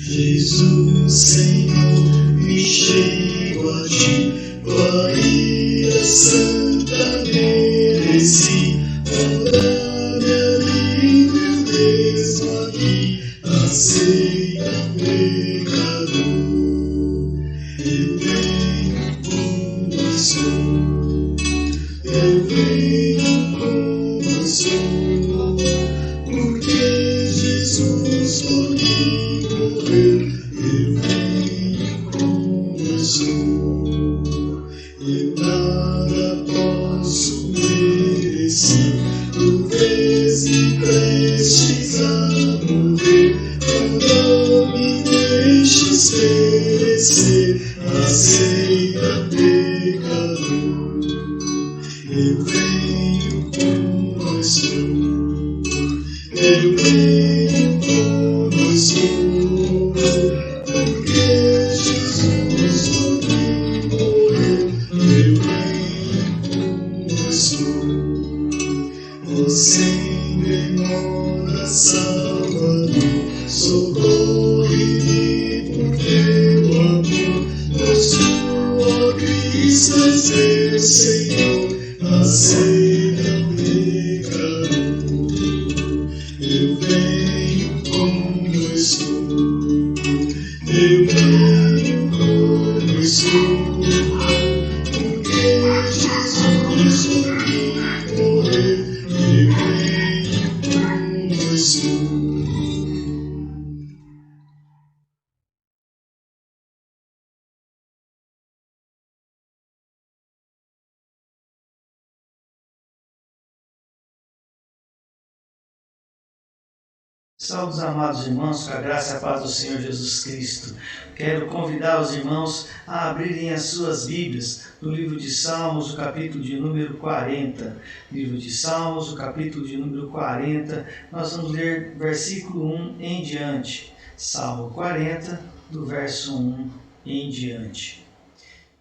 Jesus, Senhor, me chego a ti, Bahia Santa mereci, dá-me alívio mesmo aqui, aceita pecador. Eu venho como sou, eu venho como sou, porque Jesus por mim morreu. Eu venho como sou, eu nada posso merecer, tu vês-me prestes a morrer, não me deixes perecer, aceita pecador. Eu venho como estou, eu venho como estou, porque Jesus por mim morreu. Eu venho como estou, ó sem demora, Salvador, socorre-me por teu amor, pois tua Cristo és meu Senhor, aceita pecador. Eu venho como estou, eu venho como estou, porque Jesus por mim morreu. Eu venho como estou. Saúde, amados irmãos, com a graça e a paz do Senhor Jesus Cristo. Quero convidar os irmãos a abrirem as suas Bíblias no livro de Salmos, o capítulo de número 40. Livro de Salmos, o capítulo de número 40. Nós vamos ler versículo 1 em diante. Salmo 40, do verso 1 em diante.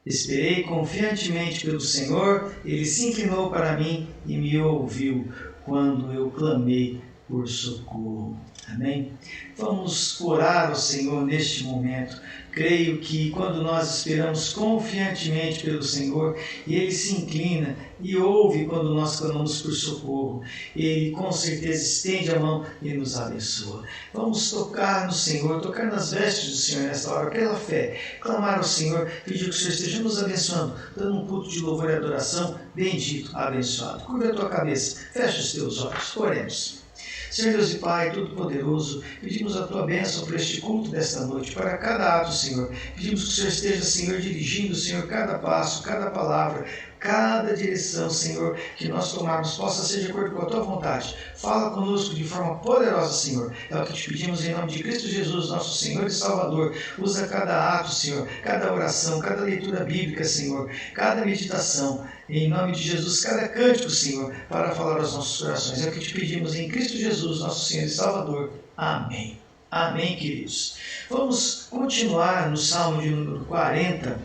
Esperei confiantemente pelo Senhor, Ele se inclinou para mim e me ouviu quando eu clamei por socorro. Amém? Vamos orar ao Senhor neste momento. Creio que quando nós esperamos confiantemente pelo Senhor, Ele se inclina e ouve quando nós clamamos por socorro. Ele com certeza estende a mão e nos abençoa. Vamos tocar no Senhor, tocar nas vestes do Senhor nesta hora, pela fé. Clamar ao Senhor, pedir que o Senhor esteja nos abençoando, dando um culto de louvor e adoração, bendito, abençoado. Curva a tua cabeça, fecha os teus olhos, oremos. Senhor Deus e Pai Todo-Poderoso, pedimos a Tua bênção para este culto desta noite, para cada ato, Senhor. Pedimos que o Senhor esteja, Senhor, dirigindo, Senhor, cada passo, cada palavra, cada direção, Senhor, que nós tomarmos possa ser de acordo com a Tua vontade. Fala conosco de forma poderosa, Senhor. É o que te pedimos em nome de Cristo Jesus, nosso Senhor e Salvador. Usa cada ato, Senhor, cada oração, cada leitura bíblica, Senhor, cada meditação. Em nome de Jesus, cada cântico, Senhor, para falar aos nossos corações. É o que te pedimos em Cristo Jesus, nosso Senhor e Salvador. Amém. Amém, queridos. Vamos continuar no Salmo de número 40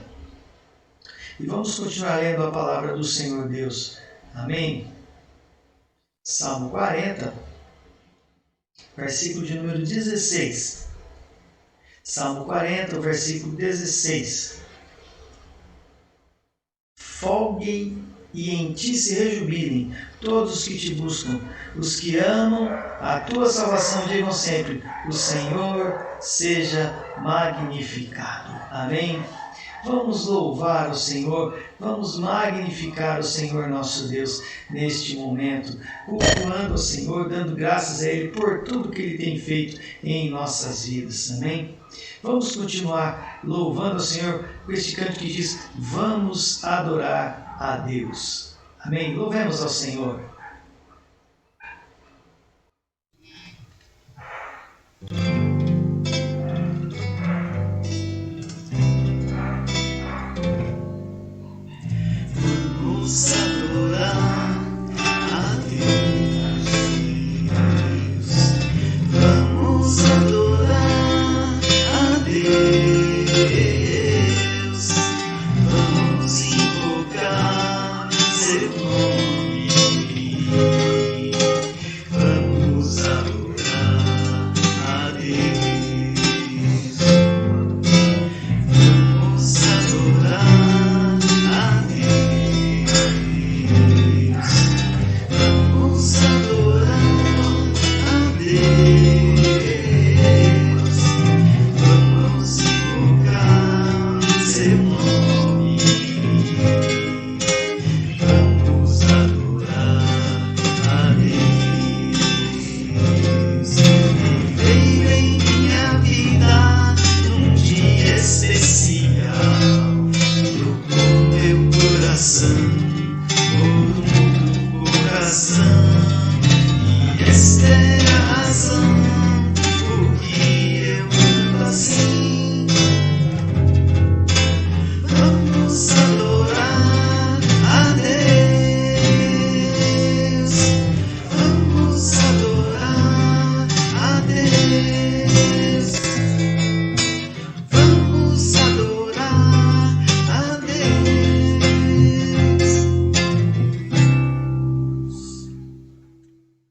e vamos continuar lendo a palavra do Senhor Deus. Amém? Salmo 40, versículo de número 16. Salmo 40, versículo 16. Folguem e em ti se rejubilem todos os que te buscam, os que amam a tua salvação, digam sempre: o Senhor seja magnificado. Amém? Vamos louvar o Senhor, vamos magnificar o Senhor nosso Deus neste momento, cultuando ao Senhor, dando graças a Ele por tudo que Ele tem feito em nossas vidas. Amém? Vamos continuar louvando ao Senhor com este canto que diz: vamos adorar a Deus. Amém? Louvemos ao Senhor. Vamos adorar a Deus. Vamos adorar a Deus. Vamos invocar seu nome.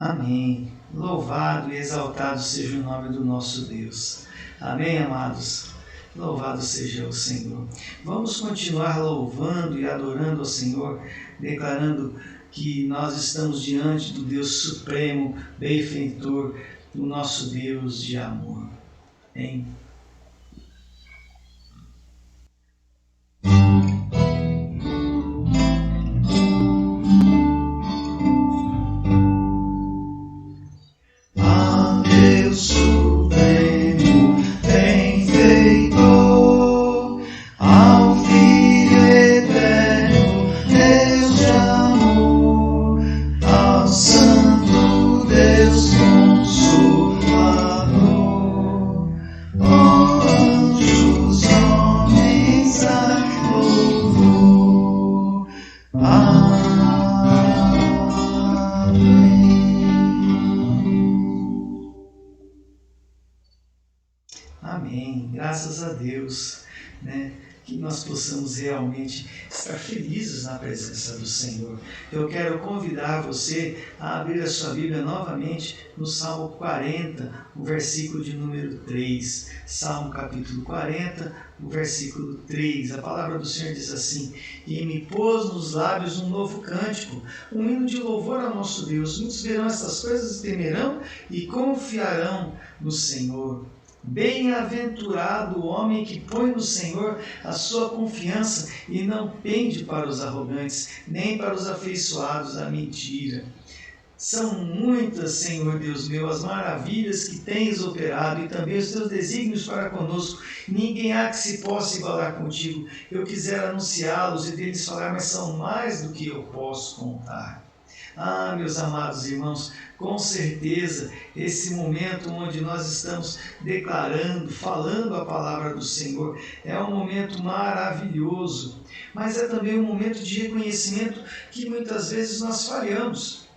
Amém. Louvado e exaltado seja o nome do nosso Deus. Amém, amados? Louvado seja o Senhor. Vamos continuar louvando e adorando ao Senhor, declarando que nós estamos diante do Deus Supremo, benfeitor, o nosso Deus de amor. Amém. Amém. Graças a Deus, né? Que nós possamos realmente estar felizes na presença do Senhor. Eu quero convidar você a abrir a sua Bíblia novamente no Salmo 40, o versículo de número 3. Salmo capítulo 40, o versículo 3. A palavra do Senhor diz assim: E me pôs nos lábios um novo cântico, um hino de louvor ao nosso Deus. Muitos verão essas coisas e temerão e confiarão no Senhor. Bem-aventurado o homem que põe no Senhor a sua confiança e não pende para os arrogantes, nem para os afeiçoados à mentira. São muitas, Senhor Deus meu, as maravilhas que tens operado e também os teus desígnios para conosco. Ninguém há que se possa igualar contigo. Eu quisera anunciá-los e deles falar, mas são mais do que eu posso contar. Ah, meus amados irmãos, com certeza esse momento onde nós estamos declarando, falando a palavra do Senhor, é um momento maravilhoso, mas é também um momento de reconhecimento que muitas vezes nós falhamos.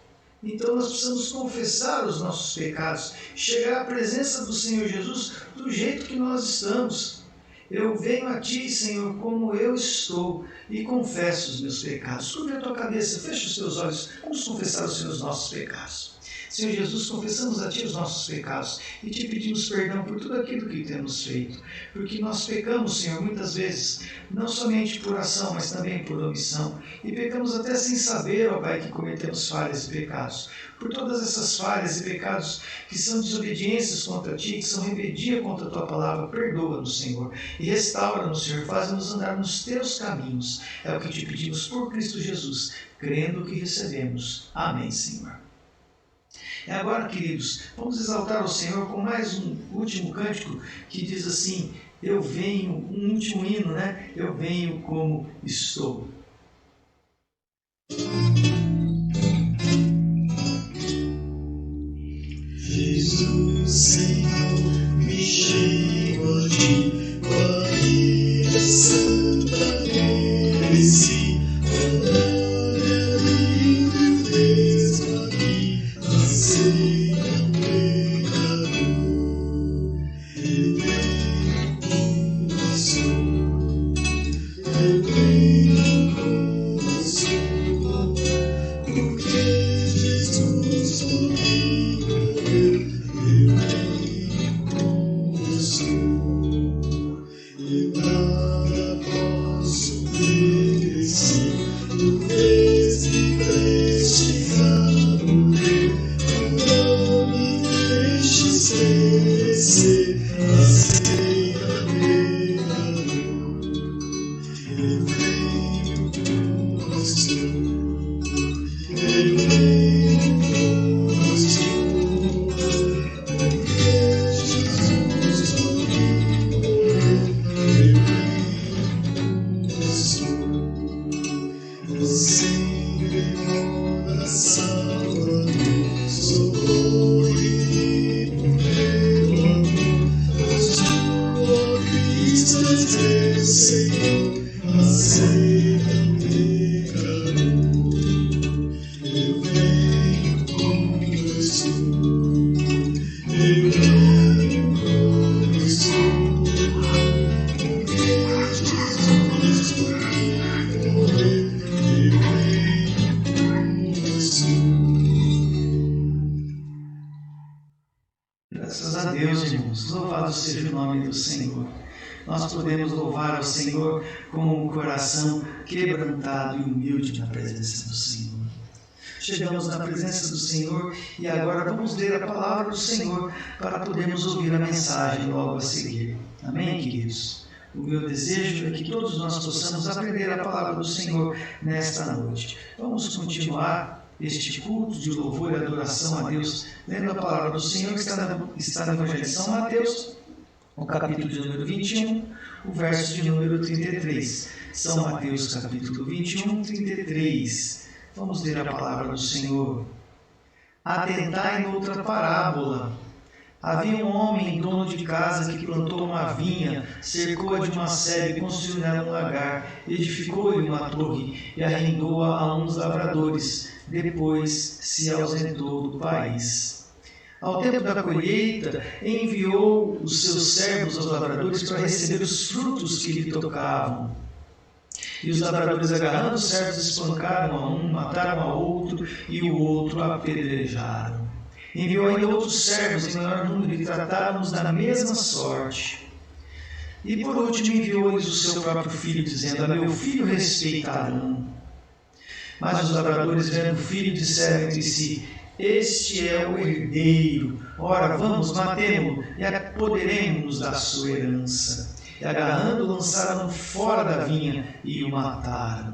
Então nós precisamos confessar os nossos pecados, chegar à presença do Senhor Jesus do jeito que nós estamos. Eu venho a Ti, Senhor, como eu estou, e confesso os meus pecados. Curve a tua cabeça, fecha os teus olhos, vamos confessar os nossos pecados. Senhor Jesus, confessamos a Ti os nossos pecados e Te pedimos perdão por tudo aquilo que temos feito, porque nós pecamos, Senhor, muitas vezes, não somente por ação, mas também por omissão, e pecamos até sem saber, ó Pai, que cometemos falhas e pecados. Por todas essas falhas e pecados que são desobediências contra Ti, que são rebeldia contra a Tua palavra, perdoa-nos, Senhor, e restaura-nos, Senhor, faz-nos andar nos Teus caminhos. É o que Te pedimos por Cristo Jesus, crendo que recebemos. Amém, Senhor. E agora, queridos, vamos exaltar o Senhor com mais um último cântico que diz assim: eu venho, um último hino, né? Eu venho como estou. Jesus, Senhor, me chego a Ti, com a santa mereci, glória livre mesmo aqui, anseio pecador. Eu venho como sou, eu venho como sou, porque Jesus por mim morreu. Eu venho como sou, eu nada posso merecer, tu fez-me prestes a morrer. a Deus, irmãos. Louvado seja o nome do Senhor. Nós podemos louvar ao Senhor com um coração quebrantado e humilde na presença do Senhor. Chegamos na presença do Senhor e agora vamos ler a palavra do Senhor para podermos ouvir a mensagem logo a seguir. Amém, queridos? O meu desejo é que todos nós possamos aprender a palavra do Senhor nesta noite. Vamos continuar este culto de louvor e adoração a Deus, lendo a palavra do Senhor que está no Evangelho de São Mateus, o capítulo de número 21, o verso de número 33. São Mateus, capítulo 21, 33. Vamos ler a palavra do Senhor. Atentai noutra parábola. Havia um homem, dono de casa, que plantou uma vinha, cercou-a de uma sebe, construiu nela um lagar, edificou-lhe uma torre e arrendou-a a uns lavradores. Depois se ausentou do país. Ao tempo da colheita, enviou os seus servos aos lavradores para receber os frutos que lhe tocavam. E os lavradores, agarrando os servos, espancaram a um, mataram a outro, e o outro apedrejaram. Enviou ainda outros servos em maior número e trataram-nos da mesma sorte. E por último enviou-lhes o seu próprio filho, dizendo: a meu filho respeitarão. Mas os lavradores, vendo o filho, disseram entre si: este é o herdeiro, ora vamos, matemo-lo e apoderemo-nos da sua herança. E agarrando, lançaram-no fora da vinha e o mataram.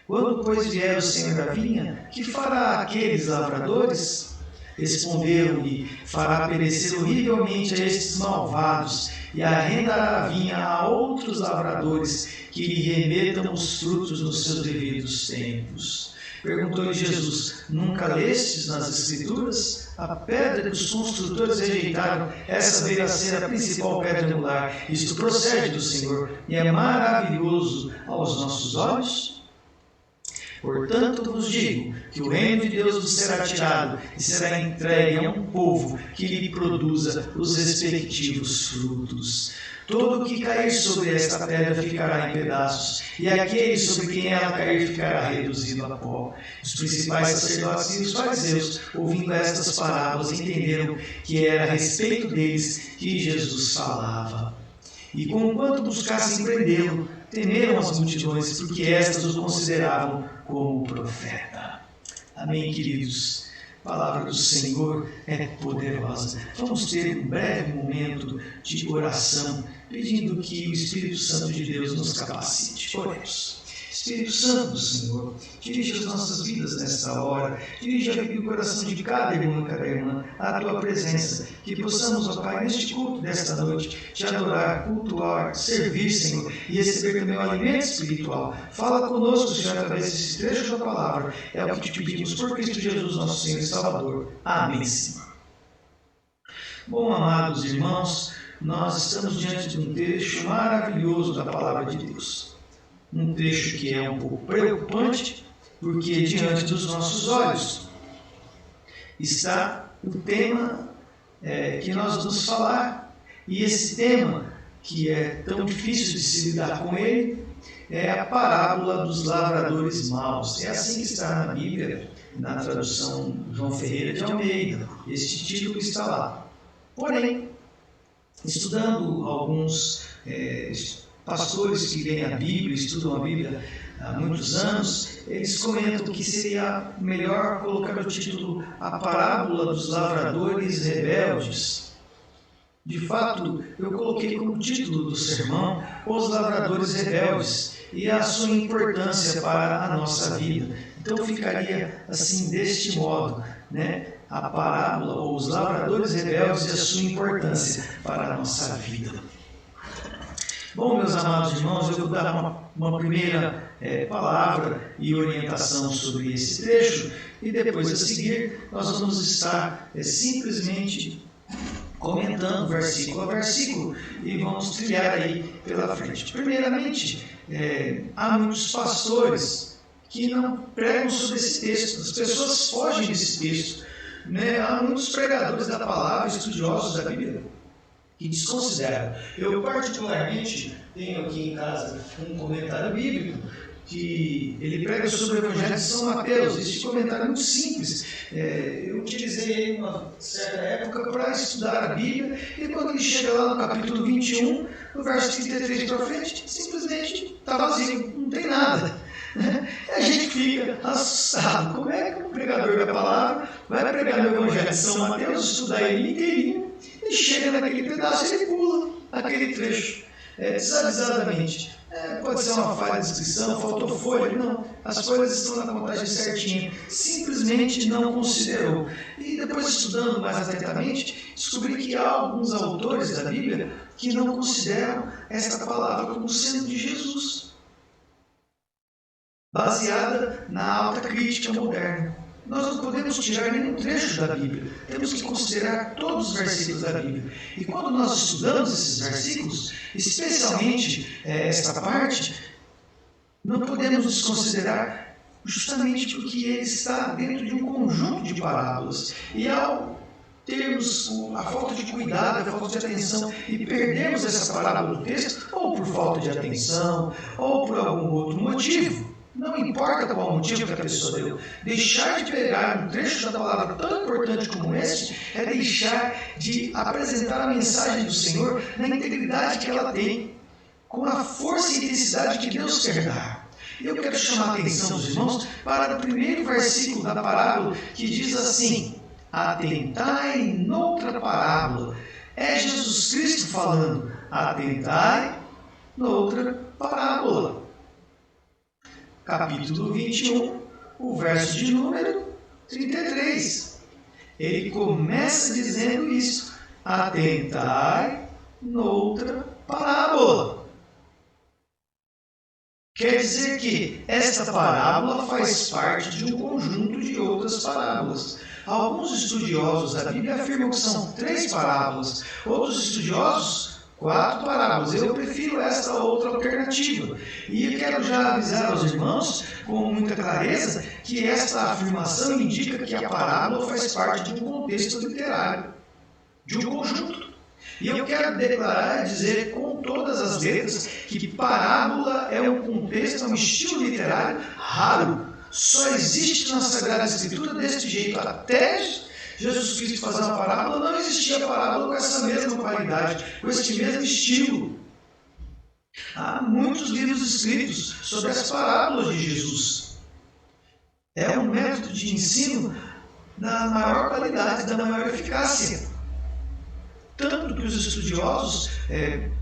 Quando, pois, vier o senhor da vinha, que fará aqueles lavradores? Responderam-lhe: fará perecer horrivelmente a estes malvados e arrendará a vinha a outros lavradores que lhe remetam os frutos nos seus devidos tempos. Perguntou-lhe Jesus: nunca lestes nas Escrituras? A pedra que os construtores rejeitaram, essa veio a ser a principal pedra angular. Isto procede do Senhor e é maravilhoso aos nossos olhos. Portanto vos digo que o reino de Deus vos será tirado e será entregue a um povo que lhe produza os respectivos frutos. Todo o que cair sobre esta pedra ficará em pedaços, e aquele sobre quem ela cair ficará reduzido a pó. Os principais sacerdotes e os fariseus, ouvindo estas parábolas, entenderam que era a respeito deles que Jesus falava. E conquanto buscassem prendê-lo, temeram as multidões, porque estas o consideravam como profeta. Amém, queridos? A palavra do Senhor é poderosa. Vamos ter um breve momento de oração, pedindo que o Espírito Santo de Deus nos capacite. Oremos. Espírito Santo do Senhor, dirige as nossas vidas nesta hora, dirige o coração de cada irmão e cada irmã à Tua presença, que possamos, ó Pai, neste culto desta noite, te adorar, cultuar, servir, Senhor, e receber também o alimento espiritual. Fala conosco, Senhor, através desse trecho da palavra, é o que te pedimos por Cristo Jesus, nosso Senhor e Salvador. Amém, Senhor. Bom, amados irmãos, nós estamos diante de um trecho maravilhoso da palavra de Deus. Um trecho que é um pouco preocupante, porque diante dos nossos olhos está o tema que nós vamos falar. E esse tema, que é tão difícil de se lidar com ele, é a parábola dos lavradores maus. É assim que está na Bíblia, na tradução João Ferreira de Almeida. Este título está lá. Porém, estudando alguns pastores que leem a Bíblia, estudam a Bíblia há muitos anos, eles comentam que seria melhor colocar o título A Parábola dos Lavradores Rebeldes. De fato, eu coloquei como título do sermão Os Lavradores Rebeldes e a sua importância para a nossa vida. Então ficaria assim, deste modo, né? A parábola ou os lavradores rebeldes e a sua importância para a nossa vida. Bom, meus amados irmãos, eu vou dar uma primeira palavra e orientação sobre esse trecho e depois a seguir nós vamos estar simplesmente comentando versículo a versículo e vamos trilhar aí pela frente. Primeiramente, há muitos pastores que não pregam sobre esse texto, as pessoas fogem desse texto, né? Há muitos pregadores da palavra, estudiosos da Bíblia, que desconsideram. Eu particularmente tenho aqui em casa um comentário bíblico que ele prega sobre o Evangelho de São Mateus. Este comentário é muito simples. Eu utilizei em uma certa época para estudar a Bíblia, e quando ele chega lá no capítulo 21, no verso 33 para frente, simplesmente está vazio, não tem nada. E a gente fica assustado. Como é que o pregador da palavra vai pregar no Evangelho de São Mateus, estudar ele inteirinho, e chega naquele pedaço e ele pula aquele trecho desavisadamente? Pode ser uma falha de descrição, faltou folha. Não, as folhas estão na contagem certinha. Simplesmente não considerou. E depois, estudando mais atentamente, descobri que há alguns autores da Bíblia que não consideram esta palavra como sendo de Jesus, baseada na alta crítica moderna. Nós não podemos tirar nenhum trecho da Bíblia. Temos que considerar todos os versículos da Bíblia. E quando nós estudamos esses versículos, especialmente esta parte, não podemos desconsiderar justamente porque ele está dentro de um conjunto de parábolas. E ao termos a falta de cuidado, a falta de atenção e perdermos essa parábola do texto, ou por falta de atenção, ou por algum outro motivo, não importa qual o motivo que a pessoa deu, deixar de pegar um trecho da palavra tão importante como este é deixar de apresentar a mensagem do Senhor na integridade que ela tem, com a força e intensidade que Deus quer dar. Eu quero chamar a atenção dos irmãos para o primeiro versículo da parábola, que diz assim: atentai noutra parábola. É Jesus Cristo falando: atentai noutra parábola. Capítulo 21, o verso de número 33. Ele começa dizendo isso: atentai noutra parábola. Quer dizer que esta parábola faz parte de um conjunto de outras parábolas. Alguns estudiosos da Bíblia afirmam que são 3 parábolas, outros estudiosos 4 parábolas. Eu prefiro esta outra alternativa. E eu quero já avisar aos irmãos com muita clareza que esta afirmação indica que a parábola faz parte de um contexto literário, de um conjunto. E eu quero declarar e dizer com todas as letras que parábola é um contexto, é um estilo literário raro. Só existe na Sagrada Escritura deste jeito. Até Jesus Cristo fazer uma parábola, não existia parábola com essa mesma qualidade, com este mesmo estilo. Há muitos livros escritos sobre as parábolas de Jesus. É um método de ensino da maior qualidade, da maior eficácia. Tanto que os estudiosos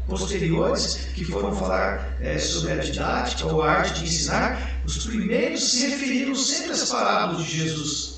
posteriores, que foram falar sobre a didática ou a arte de ensinar, os primeiros se referiram sempre às parábolas de Jesus.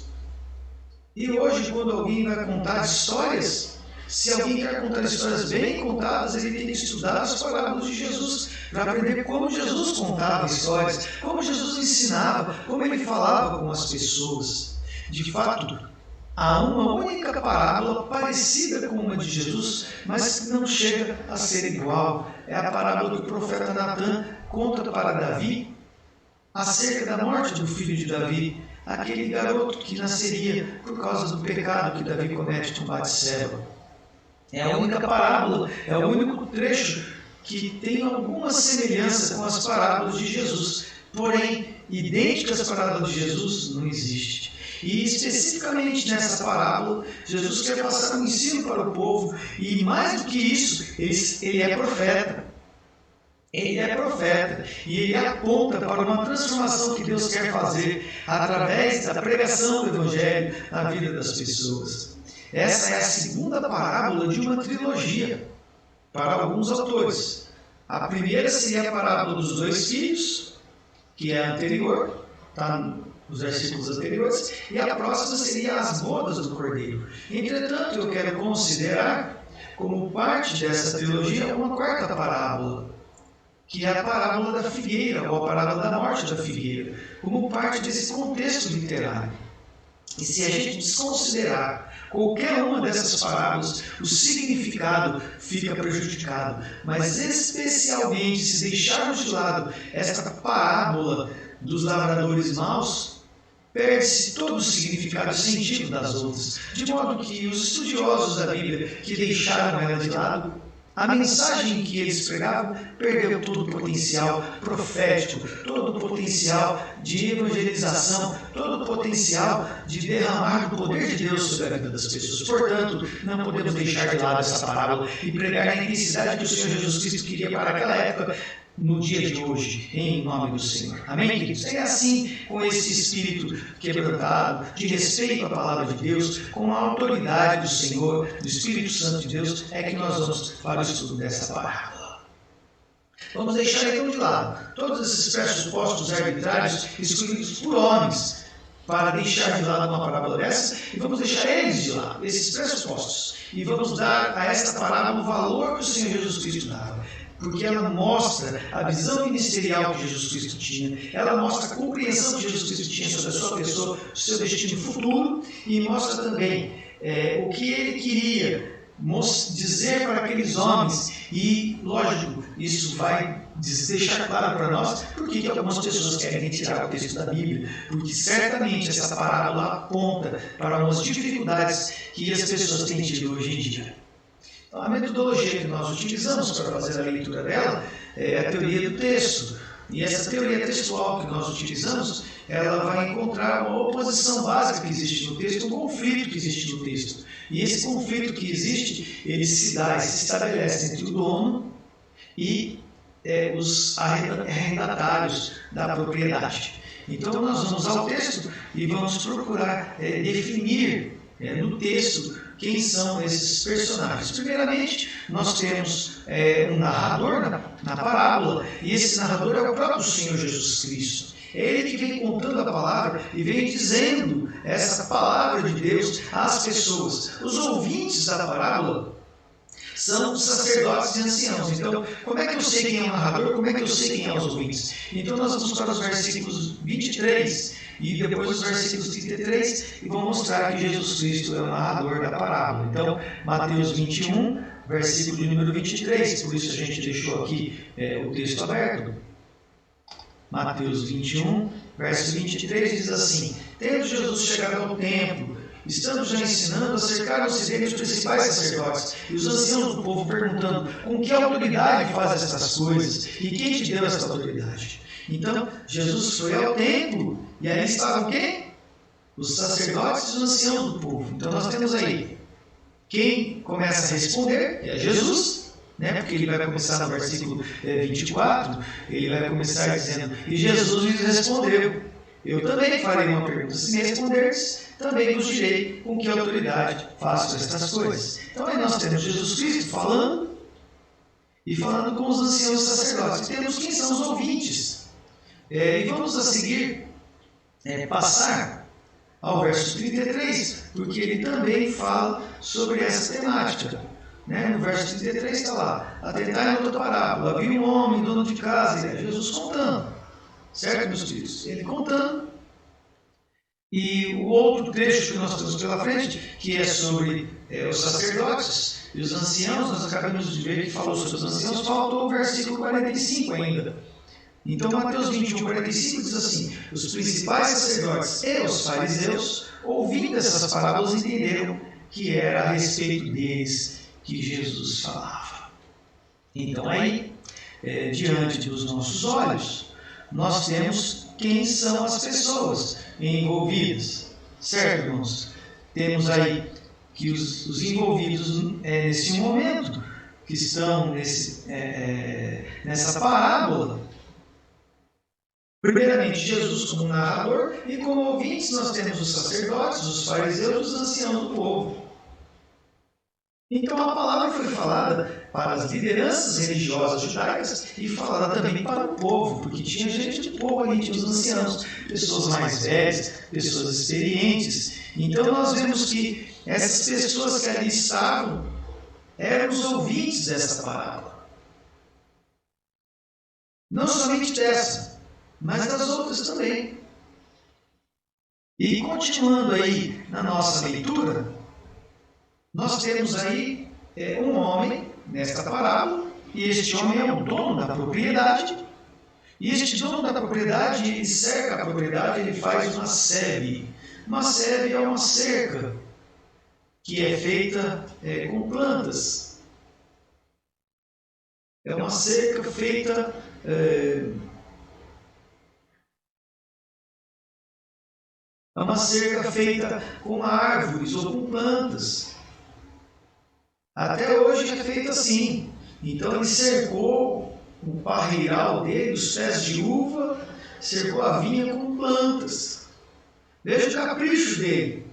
E hoje, quando alguém vai contar histórias, se alguém quer contar histórias bem contadas, ele tem que estudar as parábolas de Jesus, para aprender como Jesus contava histórias, como Jesus ensinava, como ele falava com as pessoas. De fato, há uma única parábola parecida com uma de Jesus, mas que não chega a ser igual. É a parábola que o profeta Natan conta para Davi acerca da morte do filho de Davi, aquele garoto que nasceria por causa do pecado que Davi comete com Batseba. É a única parábola, é o único trecho que tem alguma semelhança com as parábolas de Jesus. Porém, idênticas às parábolas de Jesus não existe. E especificamente nessa parábola, Jesus quer passar um ensino para o povo, e mais do que isso, ele é profeta. Ele é profeta e ele aponta para uma transformação que Deus quer fazer através da pregação do Evangelho na vida das pessoas. Essa é a segunda parábola de uma trilogia para alguns autores. A primeira seria a parábola dos 2 filhos, que é a anterior, está nos versículos anteriores, e a próxima seria as bodas do Cordeiro. Entretanto, eu quero considerar como parte dessa trilogia uma 4ª parábola, que é a parábola da figueira, ou a parábola da morte da figueira, como parte desse contexto literário. E se a gente desconsiderar qualquer uma dessas parábolas, o significado fica prejudicado. Mas especialmente se deixarmos de lado esta parábola dos lavradores maus, perde-se todo o significado e sentido das outras. De modo que os estudiosos da Bíblia que deixaram ela de lado, a mensagem que eles pregavam perdeu todo o potencial profético, todo o potencial de evangelização, todo o potencial de derramar o poder de Deus sobre a vida das pessoas. Portanto, não podemos deixar de lado essa parábola e pregar a intensidade que o Senhor Jesus Cristo queria para aquela época, no dia de hoje, em nome do Senhor. Amém, queridos? É assim, com esse espírito quebrantado, de respeito à palavra de Deus, com a autoridade do Senhor, do Espírito Santo de Deus, é que nós vamos para o estudo dessa parábola. Vamos deixar então de lado todos esses pressupostos arbitrários escolhidos por homens para deixar de lado uma parábola dessa, e vamos deixar eles de lado, esses pressupostos, e vamos dar a esta parábola o valor que o Senhor Jesus Cristo dava. Porque ela mostra a visão ministerial que Jesus Cristo tinha, ela mostra a compreensão que Jesus Cristo tinha sobre a sua pessoa, o seu destino futuro, e mostra também o que ele queria dizer para aqueles homens. E, lógico, isso vai deixar claro para nós porque que algumas pessoas querem retirar o texto da Bíblia, porque certamente essa parábola aponta para algumas dificuldades que as pessoas têm tido hoje em dia. A metodologia que nós utilizamos para fazer a leitura dela é a teoria do texto. E essa teoria textual que nós utilizamos, ela vai encontrar uma oposição básica que existe no texto, um conflito que existe no texto. E esse conflito que existe, ele se estabelece entre o dono e os arrendatários da propriedade. Então nós vamos ao texto e vamos procurar definir no texto quem são esses personagens. Primeiramente, nós temos um narrador na parábola, e esse narrador é o próprio Senhor Jesus Cristo. É ele que vem contando a palavra e vem dizendo essa palavra de Deus às pessoas. Os ouvintes da parábola são os sacerdotes e anciãos. Então, como é que eu sei quem é o narrador? Como é que eu sei quem é os ouvintes? Então, nós vamos para os versículos 23 e depois os versículos 33 e vou mostrar que Jesus Cristo é o narrador da parábola. Então, Mateus 21, versículo de número 23, por isso a gente deixou aqui o texto aberto. Mateus 21, verso 23 diz assim: Tendo Jesus chegado ao templo, estando já ensinando, acercaram-se dele os principais sacerdotes e os anciãos do povo, perguntando: com que autoridade faz estas coisas? E quem te deu esta autoridade? Então, Jesus foi ao templo e ali estavam quem? Os sacerdotes e os anciãos do povo. Então, nós temos aí quem começa a responder, é Jesus, porque ele vai começar no versículo 24, ele vai começar dizendo: e Jesus lhes respondeu: eu também farei uma pergunta, se me responderes, também vos direi com que autoridade faço estas coisas. Então aí nós temos Jesus Cristo falando e falando com os anciãos sacerdotes. E temos quem são os ouvintes. E vamos a seguir passar ao verso 33, porque ele também fala sobre essa temática. No verso 33 está lá: atentai na outra parábola, havia um homem, dono de casa, e Jesus contando. Certo, meus filhos? Ele contando. E o outro trecho que nós temos pela frente, que é sobre os sacerdotes e os anciãos, nós acabamos de ver que falou sobre os anciãos, faltou o versículo 45 ainda. Então, Mateus 21, 45 diz assim: os principais sacerdotes e os fariseus, ouvindo essas parábolas, entenderam que era a respeito deles que Jesus falava. Então, aí, diante dos nossos olhos, nós temos quem são as pessoas envolvidas, certo, irmãos? Temos aí que os envolvidos nesse momento, que estão nessa parábola, primeiramente Jesus como narrador, e como ouvintes nós temos os sacerdotes, os fariseus e os anciãos do povo. Então a palavra foi falada para as lideranças religiosas judaicas e falada também para o povo, porque tinha gente de povo ali, tinha os anciãos, pessoas mais velhas, pessoas experientes. Então nós vemos que essas pessoas que ali estavam eram os ouvintes dessa parábola. Não somente dessa, mas das outras também. E continuando aí na nossa leitura, nós temos aí um homem nesta parábola, e este homem é o dono da propriedade, e este dono da propriedade, ele cerca a propriedade, ele faz uma sebe. Uma sebe é uma cerca que é feita com plantas. É uma cerca feita com árvores ou com plantas. Até hoje é feito assim. Então ele cercou o parreiral dele, os pés de uva, cercou a vinha com plantas. Veja o capricho dele.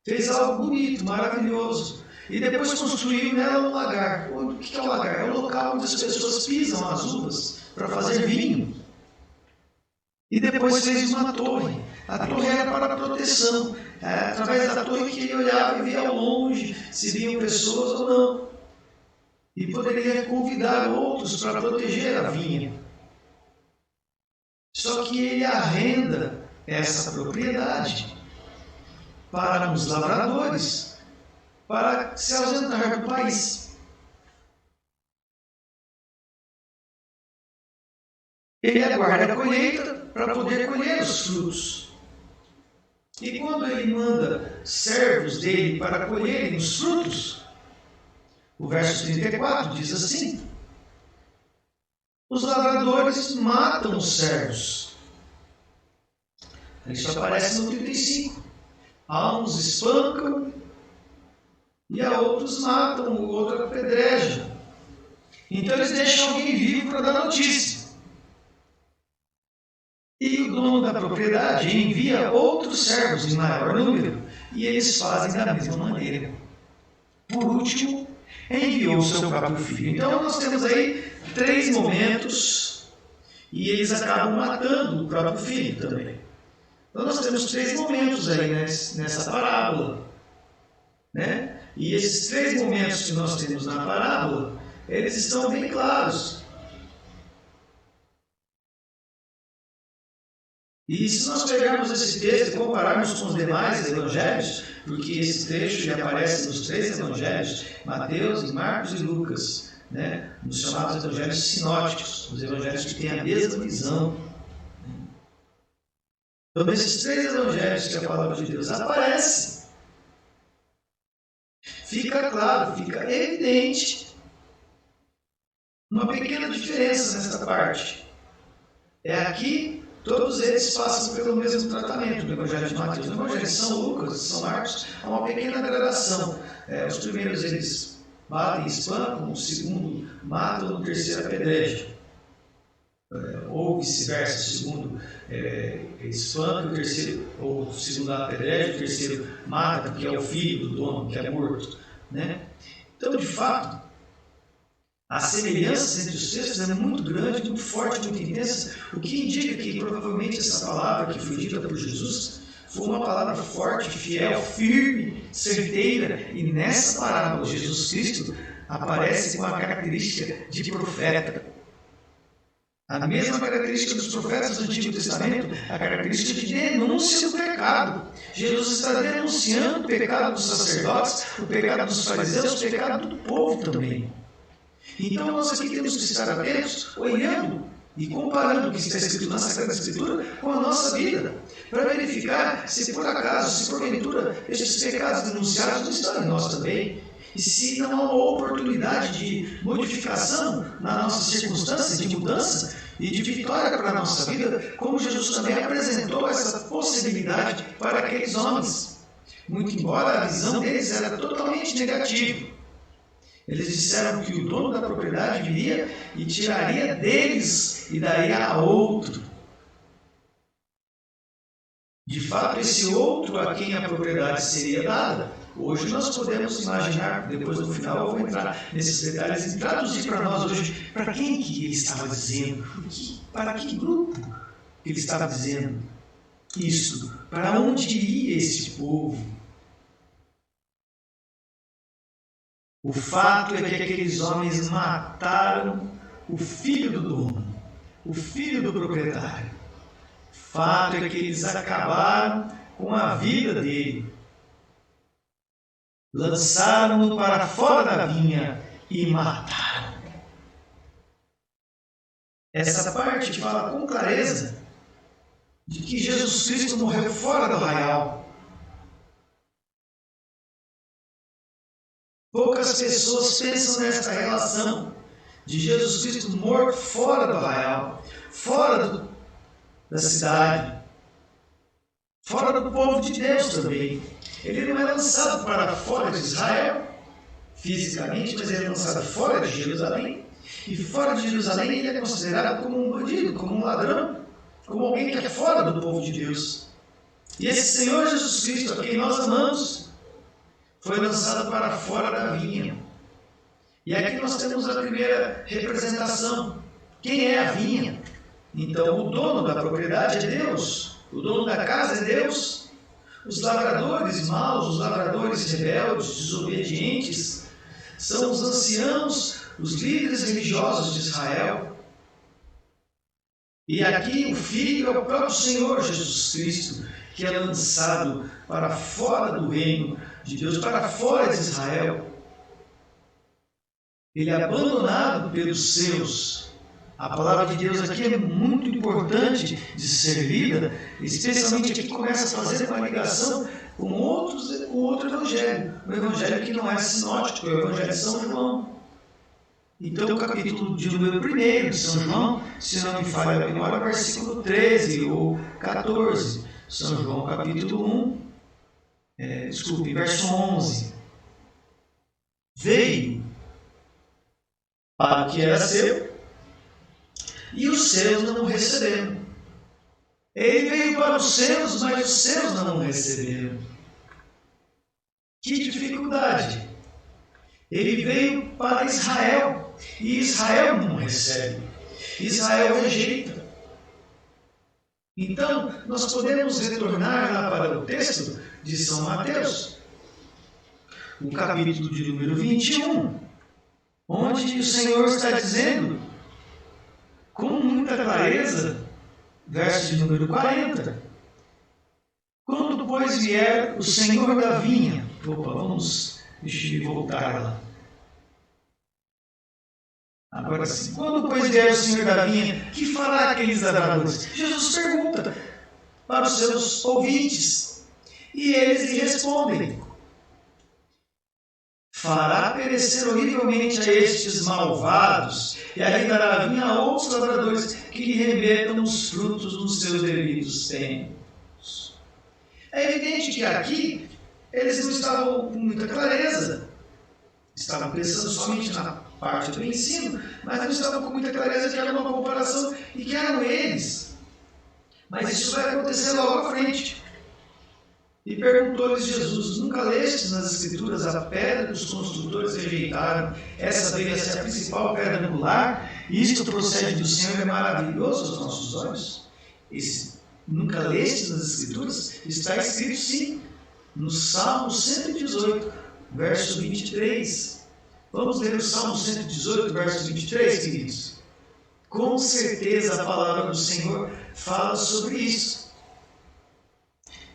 Fez algo bonito, maravilhoso. E depois construiu nela um lagar. O que é o lagar? É o local onde as pessoas pisam as uvas para fazer vinho. E depois fez uma torre. A torre era para proteção. Era através da torre que ele olhava e via ao longe se vinham pessoas ou não. E poderia convidar outros para proteger a vinha. Só que ele arrenda essa propriedade para os lavradores, para se ausentar do país. Ele aguarda a colheita para poder colher os frutos. E quando ele manda servos dele para colherem os frutos, o verso 34 diz assim: os lavradores matam os servos. Isso aparece no 35. A uns espancam e a outros matam, o outro apedreja. Então eles deixam alguém vivo para dar notícia. E o dono da propriedade envia outros servos em maior número e eles fazem da mesma maneira. Por último, enviou o seu próprio filho. Então nós temos aí 3 momentos e eles acabam matando o próprio filho também. Então nós temos 3 momentos aí nessa parábola. Né? E esses 3 momentos que nós temos na parábola, eles estão bem claros. E se nós pegarmos esse texto e compararmos com os demais evangelhos, porque esse trecho já aparece nos 3 evangelhos, Mateus, Marcos e Lucas, né? Nos chamados evangelhos sinóticos, os evangelhos que têm a mesma visão. Então, nesses 3 evangelhos que a palavra de Deus aparece, fica claro, fica evidente uma pequena diferença nessa parte. É aqui. Todos eles passam pelo mesmo tratamento no Evangelho de Mateus. No Evangelho de São Lucas e São Marcos, há uma pequena gradação. Os primeiros eles batem e espancam, o segundo matam, o terceiro apedreja. Ou vice-versa, o segundo espanca, o terceiro, ou o segundo apedreja, o terceiro mata, porque é o filho do dono que é morto. Né? Então, de fato, a semelhança entre os textos é muito grande, muito forte, muito intensa, o que indica que provavelmente essa palavra que foi dita por Jesus foi uma palavra forte, fiel, firme, certeira, e nessa parábola Jesus Cristo aparece com a característica de profeta. A mesma característica dos profetas do Antigo Testamento, a característica de denúncia do pecado. Jesus está denunciando o pecado dos sacerdotes, o pecado dos fariseus, o pecado do povo também. Então nós aqui temos que estar atentos, olhando e comparando o que está escrito na Sagrada Escritura com a nossa vida, para verificar se por acaso, se porventura, estes pecados denunciados não estão em nós também, e se não há uma oportunidade de modificação na nossa circunstância, de mudança e de vitória para a nossa vida, como Jesus também apresentou essa possibilidade para aqueles homens, muito embora a visão deles era totalmente negativa. Eles disseram que o dono da propriedade viria e tiraria deles e daria a outro. De fato, esse outro a quem a propriedade seria dada, hoje nós podemos imaginar, depois no final eu vou entrar nesses detalhes e traduzir para nós hoje para quem que ele estava dizendo, para que grupo ele estava dizendo isso, para onde ia esse povo. O fato é que aqueles homens mataram o filho do dono, o filho do proprietário. O fato é que eles acabaram com a vida dele. Lançaram-no para fora da vinha e mataram. Essa parte fala com clareza de que Jesus Cristo morreu fora do arraial. Poucas pessoas pensam nesta relação de Jesus Cristo morto fora do arraial, fora da cidade, fora do povo de Deus também. Ele não é lançado para fora de Israel, fisicamente, mas ele é lançado fora de Jerusalém. E fora de Jerusalém ele é considerado como um bandido, como um ladrão, como alguém que é fora do povo de Deus. E esse Senhor Jesus Cristo, a quem nós amamos, foi lançado para fora da vinha. E aqui nós temos a primeira representação. Quem é a vinha? Então, o dono da propriedade é Deus, o dono da casa é Deus. Os lavradores maus, os lavradores rebeldes, desobedientes, são os anciãos, os líderes religiosos de Israel. E aqui o Filho é o próprio Senhor Jesus Cristo, que é lançado para fora do reino de Deus, para fora de Israel. Ele é abandonado pelos seus. A palavra de Deus aqui é muito importante de ser lida, especialmente aqui começa a fazer uma ligação com outro evangelho. Um evangelho que não é sinótico, é o evangelho de São João. Então, o capítulo de número 1 de São João, se não me falha a memória, versículo 13 ou 14. São João, capítulo 1, verso 11. Veio para o que era seu, e os seus não o receberam. Ele veio para os seus, mas os seus não o receberam. Que dificuldade! Ele veio para Israel, e Israel não recebe. Israel rejeita. Então, nós podemos retornar lá para o texto de São Mateus, o capítulo de número 21, onde o Senhor está dizendo, com muita clareza, verso de número 40, quando, pois, vier o Senhor da vinha, deixa eu voltar lá. Agora sim. Quando, pois, vier o Senhor da vinha, que fará aqueles lavradores? Jesus pergunta para os seus ouvintes, e eles lhe respondem: fará perecer horrivelmente a estes malvados, e arrendará a vinha a outros lavradores que lhe remetam os frutos nos seus devidos tempos. É evidente que aqui eles não estavam com muita clareza, estavam pensando somente na parte do ensino, mas não estavam com muita clareza que era uma comparação e que eram eles. Mas isso vai acontecer logo à frente. E perguntou-lhes Jesus: nunca lestes nas Escrituras a pedra que os construtores rejeitaram? Essa veio a ser a principal pedra angular? Isto procede do Senhor, é maravilhoso aos nossos olhos? Nunca lestes nas Escrituras? Está escrito sim, no Salmo 118, verso 23. Vamos ler o Salmo 118, verso 23, queridos. Com certeza a palavra do Senhor fala sobre isso.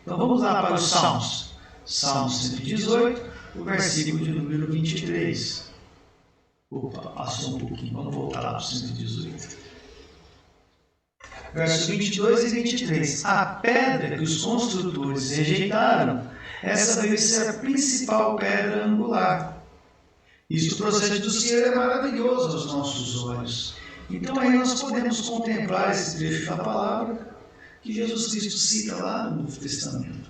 Então vamos lá para os Salmos. Salmo 118, o versículo de número 23. Opa, passou um pouquinho, vamos voltar lá para o 118. Versos 22 e 23. A pedra que os construtores rejeitaram, essa deve ser a principal pedra angular. Isto procede do Senhor, é maravilhoso aos nossos olhos. Então aí nós podemos contemplar esse trecho da palavra que Jesus Cristo cita lá no Novo Testamento.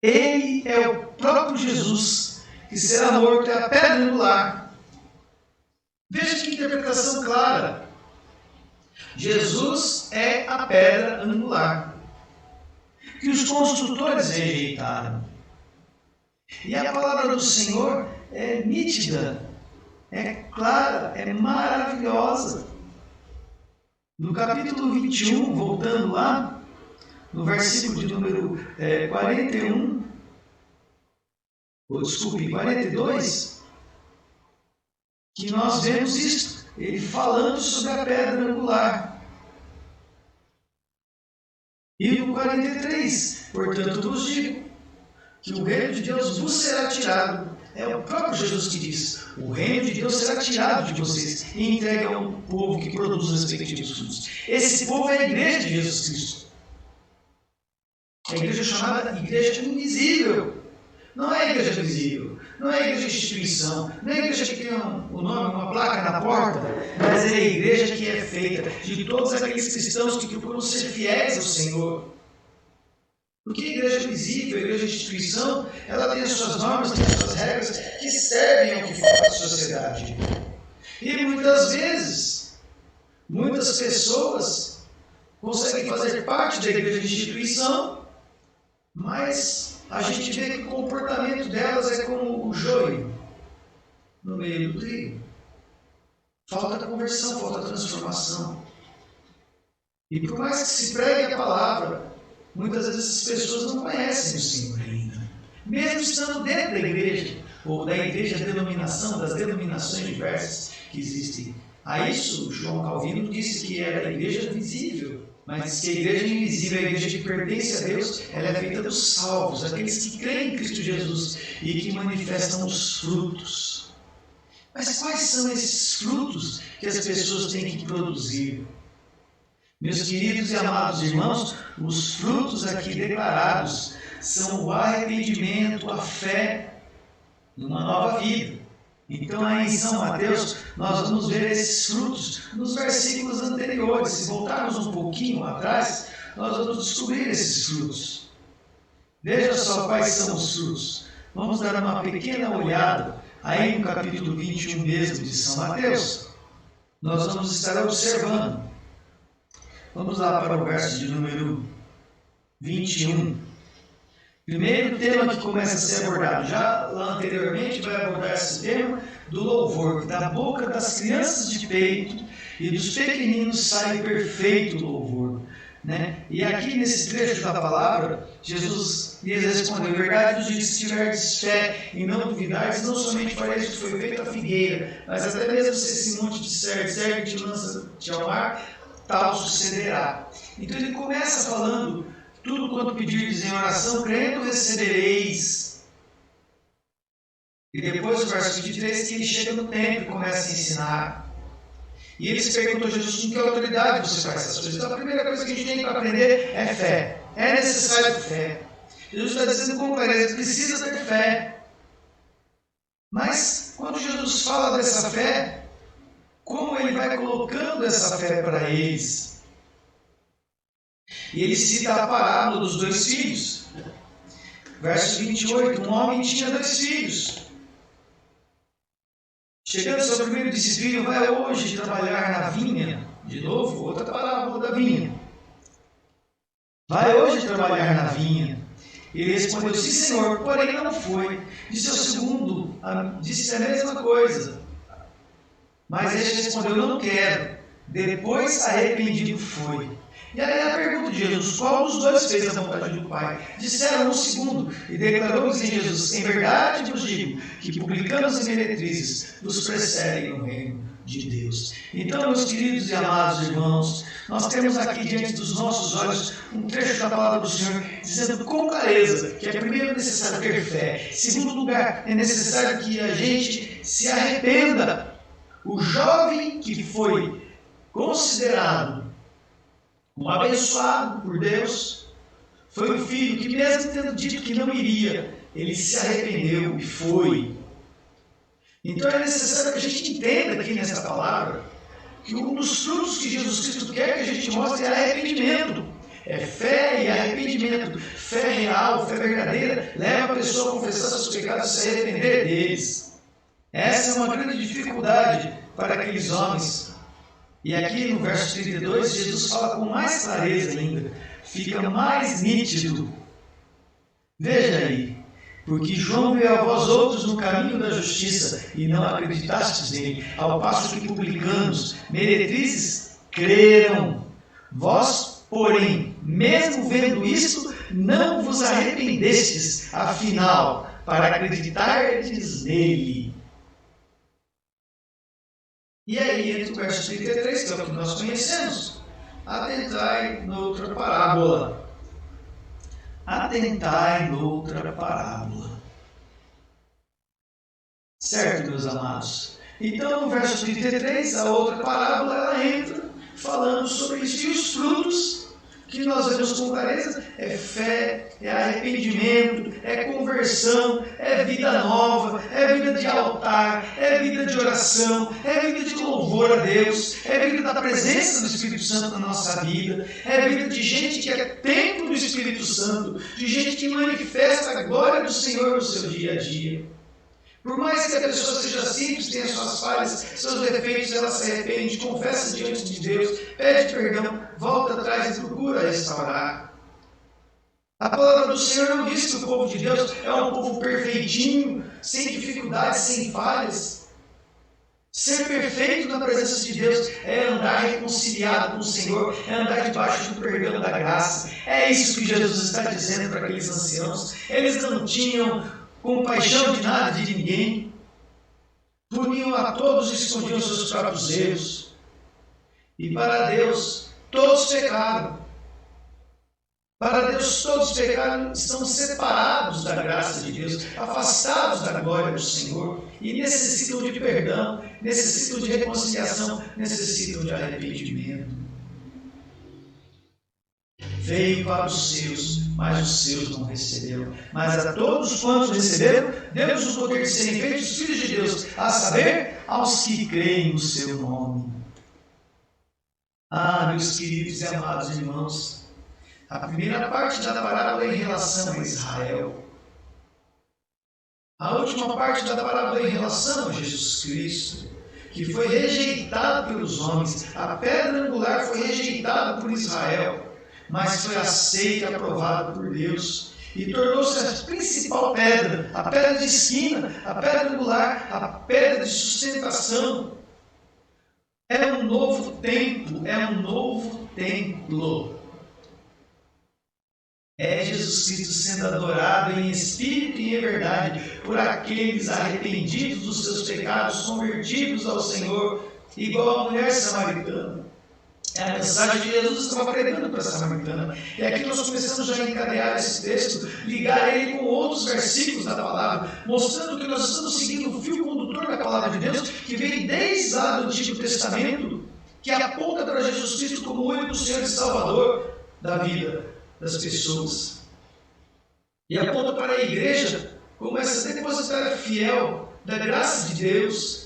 Ele é o próprio Jesus que será morto, é a pedra angular. Veja que interpretação clara. Jesus é a pedra angular que os construtores rejeitaram. E a palavra do Senhor é nítida, é clara, é maravilhosa. No capítulo 21, voltando lá, no versículo de número 42, que nós vemos isto, ele falando sobre a pedra angular. E no 43, portanto vos digo, que o reino de Deus vos será tirado. É o próprio Jesus que diz: o reino de Deus será tirado de vocês e entregue a um povo que produz os respectivos frutos. Esse povo é a igreja de Jesus Cristo. A igreja chamada igreja invisível. Não é a igreja visível, não é a igreja de instituição, não é a igreja que tem o nome, uma placa na porta, mas é a igreja que é feita de todos aqueles cristãos que procuram ser fiéis ao Senhor. Porque a igreja visível, a igreja de instituição, ela tem as suas normas, tem as suas regras que servem ao que for a sociedade. E muitas vezes, muitas pessoas conseguem fazer parte da igreja de instituição, mas a gente vê que o comportamento delas é como o joio no meio do trigo. Falta conversão, falta transformação. E por mais que se pregue a palavra, muitas vezes essas pessoas não conhecem o Senhor ainda. Mesmo estando dentro da igreja, ou da igreja denominação, das denominações diversas que existem. A isso, João Calvino disse que era a igreja visível, mas que a igreja invisível, a igreja que pertence a Deus, ela é feita dos salvos, aqueles que creem em Cristo Jesus e que manifestam os frutos. Mas quais são esses frutos que as pessoas têm que produzir? Meus queridos e amados irmãos, os frutos aqui declarados são o arrependimento, a fé numa nova vida. Então, aí em São Mateus, nós vamos ver esses frutos nos versículos anteriores. Se voltarmos um pouquinho atrás, nós vamos descobrir esses frutos. Veja só quais são os frutos. Vamos dar uma pequena olhada aí no capítulo 21 mesmo de São Mateus. Nós vamos estar observando. Vamos lá para o verso de número 21. Primeiro tema que começa a ser abordado, já lá anteriormente vai abordar esse tema do louvor, que da boca das crianças de peito e dos pequeninos sai perfeito louvor. Né? E aqui nesse trecho da palavra, Jesus lhes respondeu: em verdade vos digo, se tiverdes fé e não duvidardes, não somente fareis o que foi feito à figueira, mas até mesmo se esse monte disser, ergue-te e lança-te ao mar, tal sucederá. Então ele começa falando: tudo quanto pedirdes em oração, crendo, recebereis. E depois o verso 23, que ele chega no templo e começa a ensinar. E ele se perguntou a Jesus: com que autoridade você faz essas coisas? Então a primeira coisa que a gente tem para aprender é fé. É necessário fé. Jesus está dizendo com clareza: precisa ter fé. Mas quando Jesus fala dessa fé, como ele vai colocando essa fé para eles? E ele cita a parábola dos 2 filhos. Verso 28, um homem tinha 2 filhos. Chegando ao seu primeiro disse: filho, vai hoje trabalhar na vinha. De novo, outra parábola da vinha. Vai hoje trabalhar na vinha. Ele respondeu: sim, senhor, porém não foi. Disse ao segundo, disse a mesma coisa. Mas ele respondeu: não quero. Depois, arrependido foi. E aí a pergunta de Jesus: qual dos 2 fez a vontade do Pai? Disseram o segundo, e declarou-lhes em Jesus: em verdade vos digo, que publicanos e meretrizes vos precedem no reino de Deus. Então, meus queridos e amados irmãos, nós temos aqui diante dos nossos olhos um trecho da palavra do Senhor, dizendo com clareza que é primeiro necessário ter fé. Em segundo lugar, é necessário que a gente se arrependa. O jovem que foi considerado um abençoado por Deus foi o filho que, mesmo tendo dito que não iria, ele se arrependeu e foi. Então é necessário que a gente entenda aqui nessa palavra que um dos frutos que Jesus Cristo quer que a gente mostre é arrependimento. É fé e arrependimento. Fé real, fé verdadeira, leva a pessoa a confessar seus pecados e se arrepender deles. Essa é uma grande dificuldade para aqueles homens. E aqui no verso 32, Jesus fala com mais clareza ainda, fica mais nítido. Veja aí: porque João veio a vós outros no caminho da justiça, e não acreditastes nele, ao passo que publicanos, meretrizes, creram. Vós, porém, mesmo vendo isto, não vos arrependestes, afinal, para acreditardes nele. E aí entra o verso 33, que é o que nós conhecemos. Atentai noutra parábola. Atentai noutra parábola. Certo, meus amados? Então, no verso 33, a outra parábola, ela entra falando sobre isso. E os frutos O que nós vemos com clareza é fé, é arrependimento, é conversão, é vida nova, é vida de altar, é vida de oração, é vida de louvor a Deus, é vida da presença do Espírito Santo na nossa vida, é vida de gente que é templo do Espírito Santo, de gente que manifesta a glória do Senhor no seu dia a dia. Por mais que a pessoa seja simples, tenha suas falhas, seus defeitos, ela se arrepende, confessa diante de Deus, pede perdão, volta atrás e procura restaurar. A palavra do Senhor não diz que o povo de Deus é um povo perfeitinho, sem dificuldades, sem falhas. Ser perfeito na presença de Deus é andar reconciliado com o Senhor, é andar debaixo do perdão da graça. É isso que Jesus está dizendo para aqueles anciãos. Eles não tinham compaixão de nada, de ninguém, puniam a todos e escondiam seus próprios erros. E para Deus, todos pecaram. Para Deus, todos pecaram, estão separados da graça de Deus, afastados da glória do Senhor, e necessitam de perdão, necessitam de reconciliação, necessitam de arrependimento. Veio para os seus, mas os seus não receberam. Mas a todos quantos receberam, deu-lhes o poder de serem feitos filhos de Deus, a saber, aos que creem no seu nome. Ah, meus queridos e amados irmãos, a primeira parte da parábola é em relação a Israel. A última parte da parábola é em relação a Jesus Cristo, que foi rejeitado pelos homens. A pedra angular foi rejeitada por Israel, mas foi aceita e aprovada por Deus, e tornou-se a principal pedra, a pedra de esquina, a pedra angular, a pedra de sustentação. É um novo templo, é um novo templo. É Jesus Cristo sendo adorado em espírito e em verdade por aqueles arrependidos dos seus pecados, convertidos ao Senhor, igual a mulher samaritana. É a mensagem que Jesus estava pregando para a samaritana. E aqui nós começamos já a encadear esse texto, ligar ele com outros versículos da palavra, mostrando que nós estamos seguindo o fio condutor da palavra de Deus, que vem desde lá do Antigo Testamento, que aponta para Jesus Cristo como o único Senhor e Salvador da vida das pessoas. E aponta para a igreja como essa depositária fiel da graça de Deus.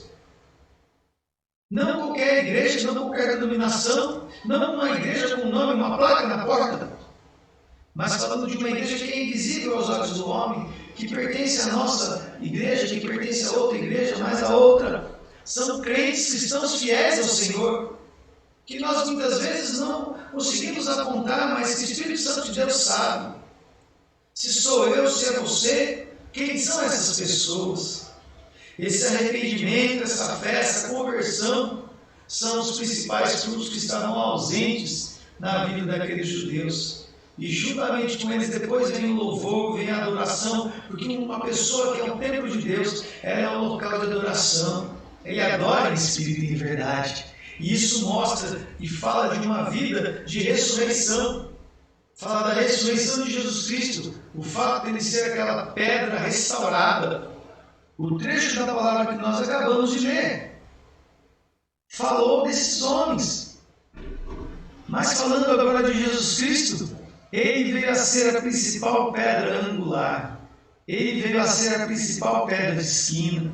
Não qualquer igreja, não qualquer denominação, não uma igreja com um nome, uma placa na porta, mas falando de uma igreja que é invisível aos olhos do homem, que pertence à nossa igreja, que pertence a outra igreja, mas a outra. São crentes cristãos fiéis ao Senhor, que nós muitas vezes não conseguimos apontar, mas que o Espírito Santo de Deus sabe. Se sou eu, se é você, quem são essas pessoas? Esse arrependimento, essa fé, essa conversão são os principais frutos que estavam ausentes na vida daqueles judeus. E juntamente com eles depois vem o louvor, vem a adoração, porque uma pessoa que é o templo de Deus, ela é um local de adoração. Ele adora em espírito e em verdade. E isso mostra e fala de uma vida de ressurreição. Fala da ressurreição de Jesus Cristo, o fato de ele ser aquela pedra restaurada. O trecho da palavra que nós acabamos de ler falou desses homens. Mas falando agora de Jesus Cristo, ele veio a ser a principal pedra angular. Ele veio a ser a principal pedra de esquina.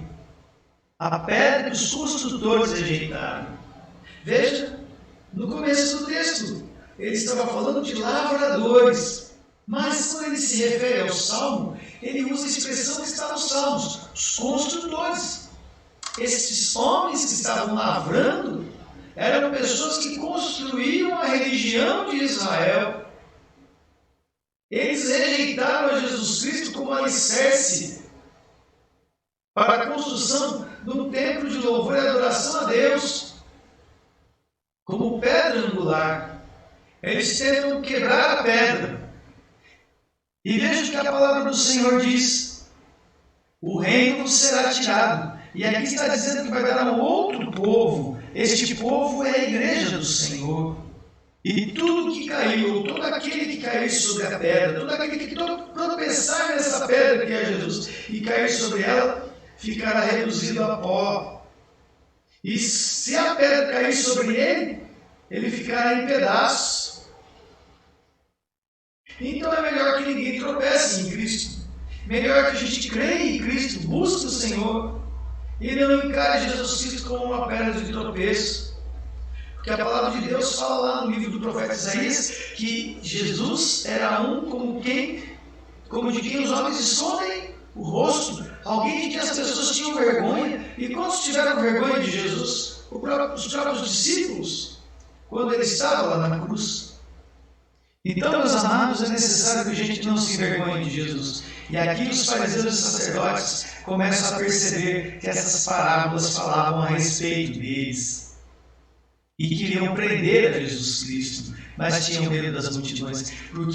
A pedra que os construtores rejeitaram. Veja, no começo do texto, ele estava falando de lavradores. Mas quando ele se refere ao Salmo, ele usa a expressão que está nos Salmos, os construtores. Esses homens que estavam lavrando eram pessoas que construíam a religião de Israel. Eles rejeitaram a Jesus Cristo como alicerce para a construção de um templo de louvor e adoração a Deus, como pedra angular. Eles tentam quebrar a pedra. E veja o que a palavra do Senhor diz: o reino será tirado. E aqui está dizendo que vai dar a um outro povo. Este povo é a igreja do Senhor. E tudo que caiu, todo aquele que cair sobre a pedra, todo aquele que tropeçar nessa pedra que é Jesus e cair sobre ela, ficará reduzido a pó. E se a pedra cair sobre ele, ele ficará em pedaços. Então é melhor que ninguém tropece em Cristo. Melhor que a gente creia em Cristo, busque o Senhor e não encare Jesus Cristo como uma pedra de tropeço. Porque a palavra de Deus fala lá no livro do profeta Isaías que Jesus era como de quem os homens escondem o rosto, alguém de quem as pessoas tinham vergonha. E quantos tiveram vergonha de Jesus? Os próprios discípulos, quando ele estava lá na cruz. Então, meus amados, é necessário que a gente não se envergonhe de Jesus. E aqui os fariseus e sacerdotes começam a perceber que essas parábolas falavam a respeito deles. E queriam prender a Jesus Cristo, mas tinham medo das multidões, porque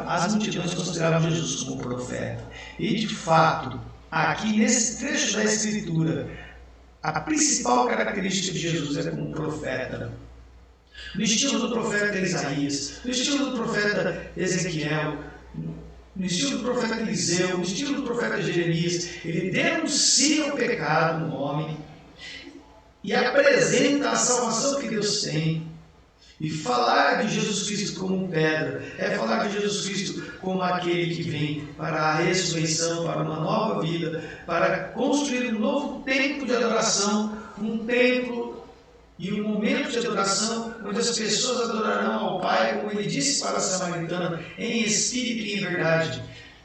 as multidões consideravam Jesus como profeta. E de fato, aqui nesse trecho da Escritura, a principal característica de Jesus é como um profeta. No estilo do profeta Isaías, no estilo do profeta Ezequiel, no estilo do profeta Eliseu, no estilo do profeta Jeremias, ele denuncia o pecado no homem e apresenta a salvação que Deus tem. E falar de Jesus Cristo como pedra é falar de Jesus Cristo como aquele que vem para a ressurreição, para uma nova vida, para construir um novo tempo de adoração, um templo e um momento de adoração onde as pessoas adorarão ao Pai, como ele disse para a samaritana, em espírito e em verdade.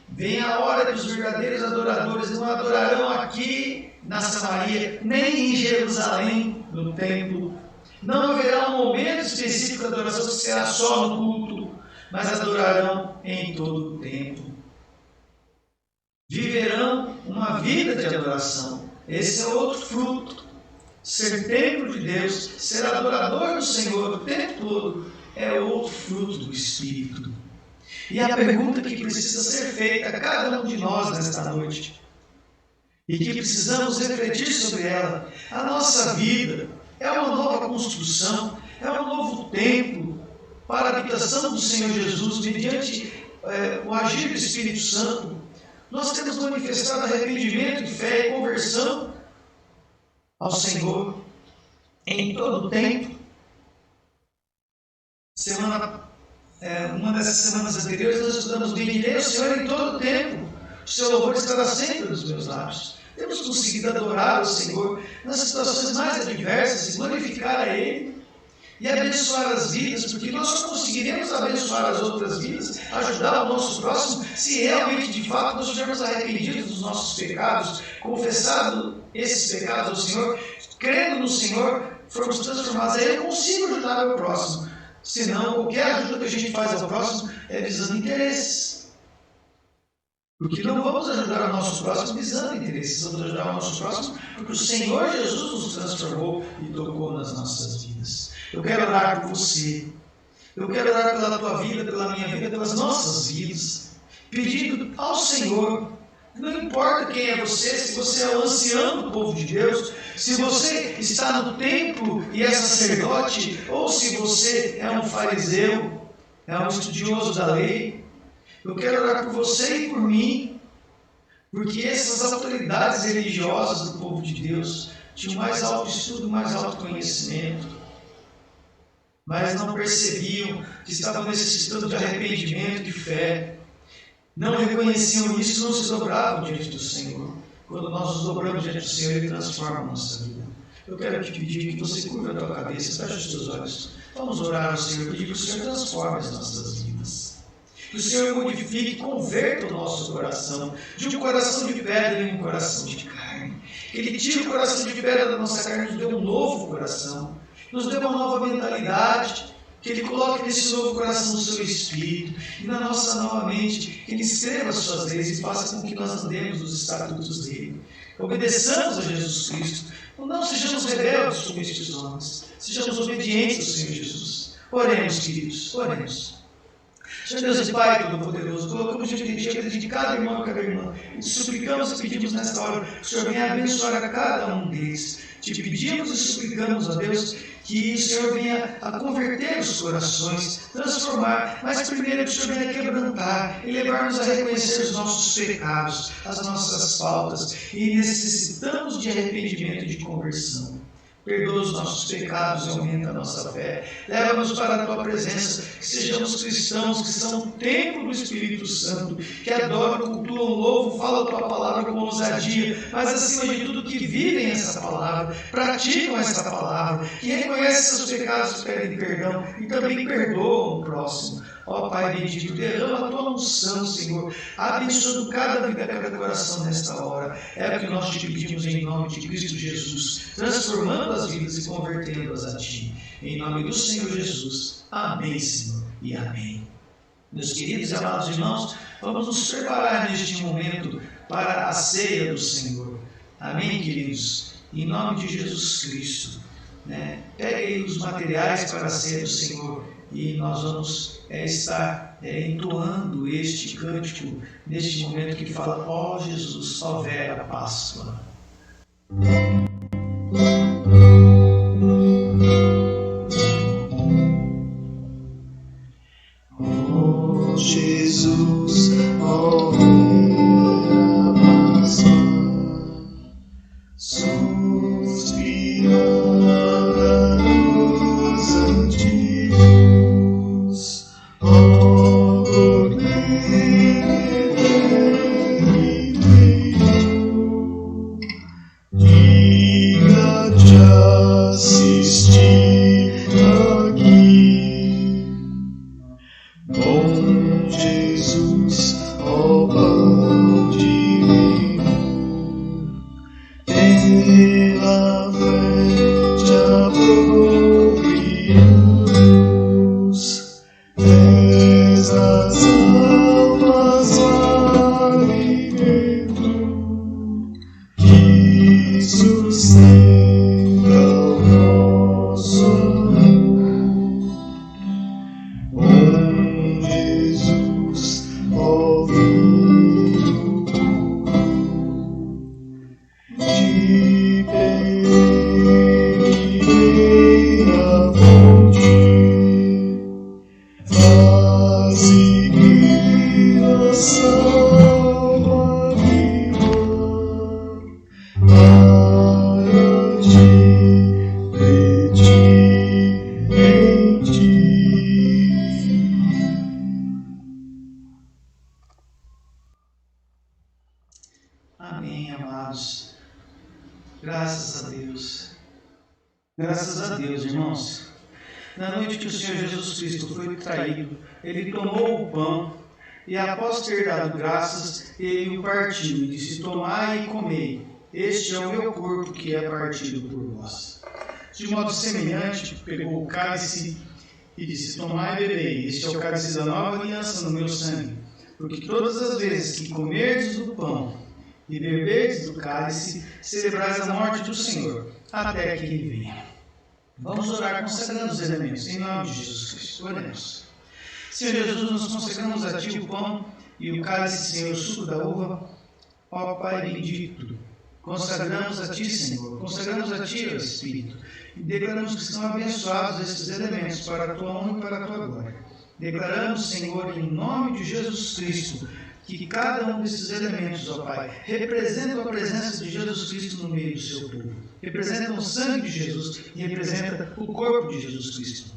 Vem a hora dos verdadeiros adoradores, não adorarão aqui na Samaria, nem em Jerusalém, no templo. Não haverá um momento específico de adoração que será só no culto, mas adorarão em todo o tempo. Viverão uma vida de adoração. Esse é outro fruto. Ser templo de Deus, ser adorador do Senhor o tempo todo, é outro fruto do Espírito. E a pergunta que precisa ser feita a cada um de nós nesta noite, e que precisamos refletir sobre ela: a nossa vida é uma nova construção, é um novo templo para a habitação do Senhor Jesus, mediante o agir do Espírito Santo. Nós temos manifestado arrependimento, fé e conversão ao Senhor em todo o tempo. Uma dessas semanas anteriores nós estudamos: bendirei o Senhor em todo o tempo, o seu louvor estará sempre nos meus lábios. Temos conseguido adorar o Senhor nas situações mais adversas, glorificar a Ele e abençoar as vidas, porque nós só conseguiremos abençoar as outras vidas, ajudar o nosso próximo, se realmente, de fato, nós estivermos arrependidos dos nossos pecados, confessado esses pecados ao Senhor, crendo no Senhor, formos transformados. Aí eu consigo ajudar o meu próximo. Senão, qualquer ajuda que a gente faz ao próximo é visando interesses. Porque não vamos ajudar o nosso próximo visando interesses, vamos ajudar o nosso próximo porque o Senhor Jesus nos transformou e tocou nas nossas vidas. Eu quero orar por você, eu quero orar pela tua vida, pela minha vida, pelas nossas vidas, pedindo ao Senhor, não importa quem é você, se você é o ancião do povo de Deus, se você está no templo e é sacerdote, ou se você é um fariseu, é um estudioso da lei. Eu quero orar por você e por mim, porque essas autoridades religiosas do povo de Deus tinham mais alto estudo, mais alto conhecimento, mas não percebiam que estavam necessitando de arrependimento, de fé. Não reconheciam isso, não se dobravam diante do Senhor. Quando nós nos dobramos diante do Senhor, Ele transforma a nossa vida. Eu quero te pedir que você curva a tua cabeça, feche os teus olhos. Vamos orar ao Senhor, pedir que o Senhor transforme as nossas vidas. Que o Senhor modifique, converta o nosso coração de um coração de pedra em um coração de carne. Que Ele tire o coração de pedra da nossa carne e nos dê um novo coração. Nos dê uma nova mentalidade. Que Ele coloque nesse novo coração o seu Espírito e na nossa nova mente, que Ele escreva as suas leis e faça com que nós andemos nos estatutos dEle. Obedeçamos a Jesus Cristo. Não sejamos rebeldes como estes homens. Sejamos obedientes ao Senhor Jesus. Oremos, queridos, oremos. Senhor Deus e Pai Todo-Poderoso, colocamos diante de Ti a vida de cada irmão e cada irmã. E te suplicamos e pedimos nesta hora que o Senhor venha abençoar a cada um deles. Te pedimos e suplicamos, ó Deus, que o Senhor venha a converter os corações, transformar, mas primeiro que o Senhor venha quebrantar e levar-nos a reconhecer os nossos pecados, as nossas faltas, e necessitamos de arrependimento e de conversão. Perdoa os nossos pecados e aumenta a nossa fé. Leva-nos para a Tua presença, que sejamos cristãos, que são o templo do Espírito Santo, que adoram, cultuam, louvam, falam a Tua palavra com ousadia, mas acima de tudo que vivem essa palavra, praticam essa palavra, que reconhecem seus pecados e pedem perdão e também perdoam o próximo. Ó Pai bendito, derrama a Tua unção, Senhor, abençoando cada vida, cada coração nesta hora. É o que nós te pedimos em nome de Cristo Jesus, transformando as vidas e convertendo-as a Ti. Em nome do Senhor Jesus. Amém, Senhor, e amém. Meus queridos e amados irmãos, vamos nos preparar neste momento para a ceia do Senhor. Amém, queridos? Em nome de Jesus Cristo. Pegue os materiais para a ceia do Senhor e nós vamos estar entoando este cântico neste momento que fala: ó Jesus, ó vera Páscoa. Ó Jesus, ó vera Páscoa, suspirada nos antigos, ó Cordeiro eterno, diga de assistir aqui. Bom Jesus, ó pão divino, pela fé te apropriamos, és as almas alimento que sustenta o nosso amor. Bom Jesus, ó vinho de pereira fonte, faze que nossa alma viva para te pedir em ti. Amém, amados. Graças a Deus. Graças a Deus, irmãos. Na noite que o Senhor Jesus Cristo foi traído, Ele tomou o pão e, após ter dado graças, Ele o partiu e disse: tomai e comei, este é o meu corpo que é partido por vós. De modo semelhante, pegou o cálice e disse: tomai e bebei, este é o cálice da nova aliança no meu sangue, porque todas as vezes que comerdes do pão e beberdes do cálice, celebrais a morte do Senhor, até que Ele venha. Vamos orar consagrando os elementos, em nome de Jesus Cristo. Oremos. Senhor Jesus, nós consagramos a Ti o pão e o cálice, Senhor, o suco da uva. Ó Pai bendito, consagramos a Ti, Senhor, consagramos a Ti, ó Espírito, e declaramos que são abençoados estes elementos para a Tua honra e para a Tua glória. Declaramos, Senhor, em nome de Jesus Cristo, que cada um desses elementos, ó Pai, representa a presença de Jesus Cristo no meio do Seu povo, representa o sangue de Jesus e representa o corpo de Jesus Cristo.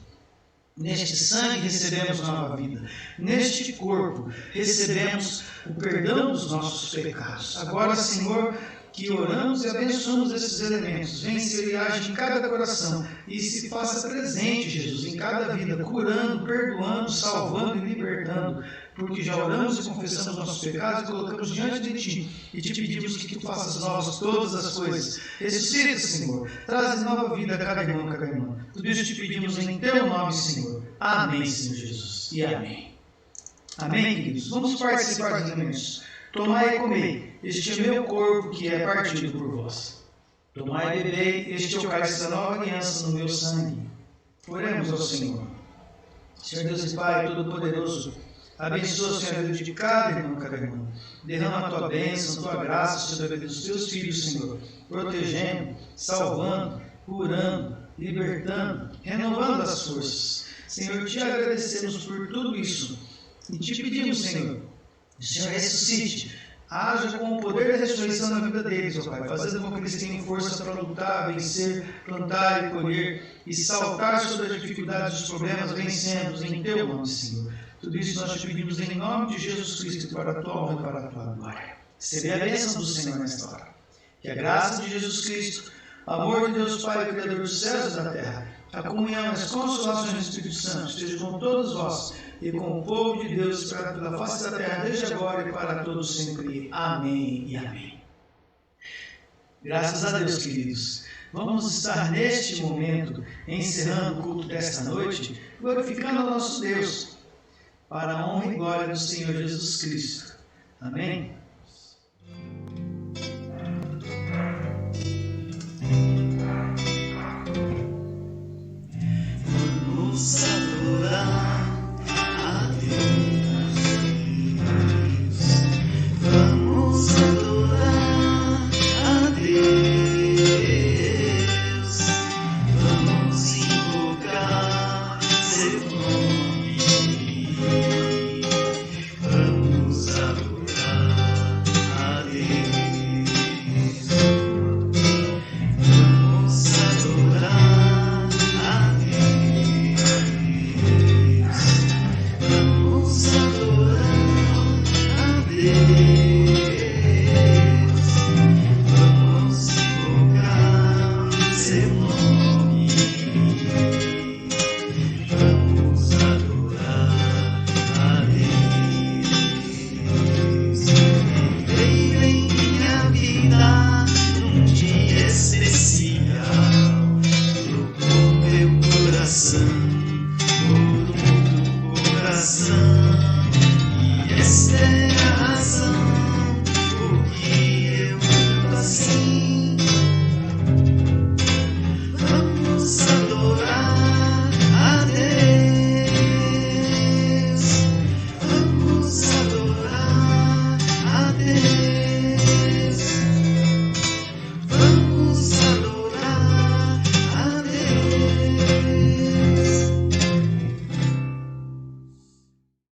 Neste sangue recebemos nova vida, neste corpo recebemos o perdão dos nossos pecados. Agora, Senhor, que oramos e abençoamos esses elementos, vem, Senhor, e age em cada coração e se faça presente, Jesus, em cada vida, curando, perdoando, salvando e libertando, porque já oramos e confessamos nossos pecados e colocamos diante de Ti e Te pedimos que Tu faças novas todas as coisas. Ressuscita, Senhor, traz nova vida a cada irmão, cada irmã. Tudo isso Te pedimos em Teu nome, Senhor. Amém, Senhor Jesus, e amém. Amém, queridos? Vamos participar dos elementos. Tomai e comei, este é meu corpo que é partido por vós. Tomai e bebei, este é o cálice da nova aliança no meu sangue. Oremos ao Senhor. Senhor Deus e Pai Todo-Poderoso, abençoa, Senhor, a vida de cada irmão, cada irmã. Derrama a Tua bênção, a Tua graça sobre a vida dos Teus filhos, Senhor, protegendo, salvando, curando, libertando, renovando as forças. Senhor, Te agradecemos por tudo isso e Te pedimos, Senhor, que o Senhor ressuscite Haja com o poder da ressurreição na vida deles, ó Pai, fazendo com que eles tenham força para lutar, vencer, plantar e colher e saltar sobre as dificuldades e os problemas, vencendo-os em Teu nome, Senhor. Tudo isso nós te pedimos em nome de Jesus Cristo, para a Tua honra e para a Tua glória. Recebe a bênção do Senhor nesta hora. Que a graça de Jesus Cristo, o amor de Deus Pai, Criador dos céus e da terra, a comunhão e as consolações do Espírito Santo esteja com todos vós e com o povo de Deus espalhado pela face da terra, desde agora e para todos sempre. Amém e amém. Graças a Deus, queridos. Vamos estar neste momento encerrando o culto desta noite, glorificando ao nosso Deus, para a honra e glória do Senhor Jesus Cristo. Amém? Vamos adorar a Deus. Vamos adorar a Deus. Vamos invocar seu nome. Vamos adorar a Deus. Vamos adorar a Deus. Vamos adorar a Deus. Vamos invocar seu nome. Vamos adorar a Deus. Veio em minha vida